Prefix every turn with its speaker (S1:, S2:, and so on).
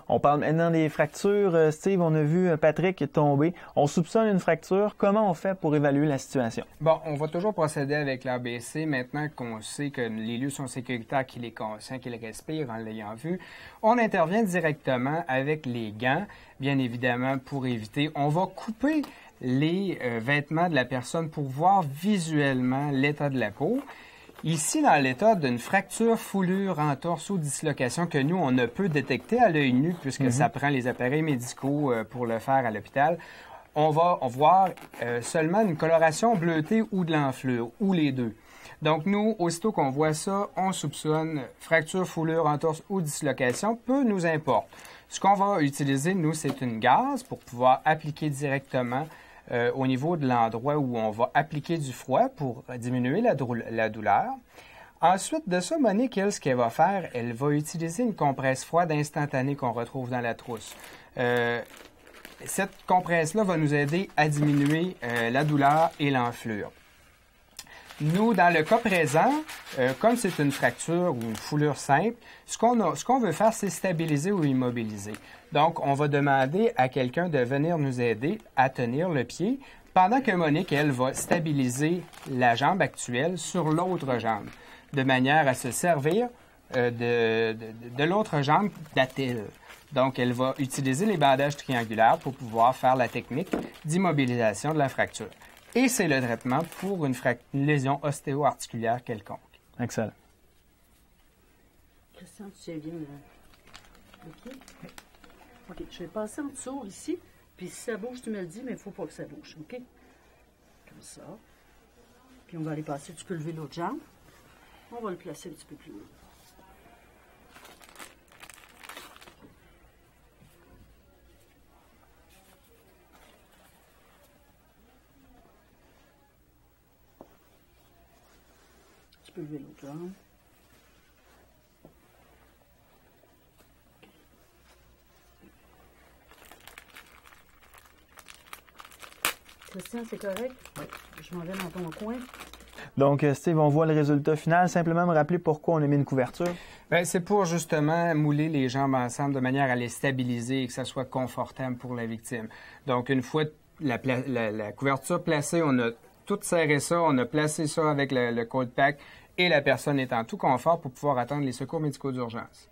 S1: On parle maintenant des fractures. Steve, on a vu Patrick tomber. On soupçonne une fracture. Comment on fait pour évaluer la situation?
S2: Bon, on va toujours procéder avec l'ABC maintenant qu'on sait que les lieux sont sécuritaires, qu'il est conscient, qu'il respire en l'ayant vu. On intervient directement avec les gants, bien évidemment, pour éviter. On va couper les vêtements de la personne pour voir visuellement l'état de la peau. Ici, dans l'état d'une fracture, foulure, entorse ou dislocation que nous, on ne peut détecter à l'œil nu puisque ça prend les appareils médicaux pour le faire à l'hôpital, on va voir seulement une coloration bleutée ou de l'enflure, ou les deux. Donc, nous, aussitôt qu'on voit ça, on soupçonne fracture, foulure, entorse ou dislocation, peu nous importe. Ce qu'on va utiliser, nous, c'est une gaze pour pouvoir appliquer directement au niveau de l'endroit où on va appliquer du froid pour diminuer la douleur. Ensuite de ça, Monique, elle, ce qu'elle va faire, elle va utiliser une compresse froide instantanée qu'on retrouve dans la trousse. Cette compresse-là va nous aider à diminuer la douleur et l'enflure. Nous, dans le cas présent, comme c'est une fracture ou une foulure simple, ce qu'on veut faire, c'est stabiliser ou immobiliser. Donc, on va demander à quelqu'un de venir nous aider à tenir le pied pendant que Monique, elle, va stabiliser la jambe actuelle sur l'autre jambe, de manière à se servir de l'autre jambe d'attelle. Donc, elle va utiliser les bandages triangulaires pour pouvoir faire la technique d'immobilisation de la fracture. Et c'est le traitement pour une lésion ostéo-articulaire quelconque.
S1: Excellent.
S3: Christian, tu tiens bien OK? OK, je vais passer en dessous ici, puis si ça bouge, tu me le dis, mais il ne faut pas que ça bouge, OK? Comme ça. Puis on va aller passer, tu peux lever l'autre jambe. On va le placer un petit peu plus haut. Tu peux lever l'autre jambe. Christian, c'est correct? Oui. Je m'en vais dans ton coin.
S1: Donc, Steve, on voit le résultat final. Simplement me rappeler pourquoi on a mis une couverture.
S2: Bien, c'est pour justement mouler les jambes ensemble de manière à les stabiliser et que ça soit confortable pour la victime. Donc, une fois la couverture placée, on a tout serré ça, on a placé ça avec le cold pack et la personne est en tout confort pour pouvoir attendre les secours médicaux d'urgence.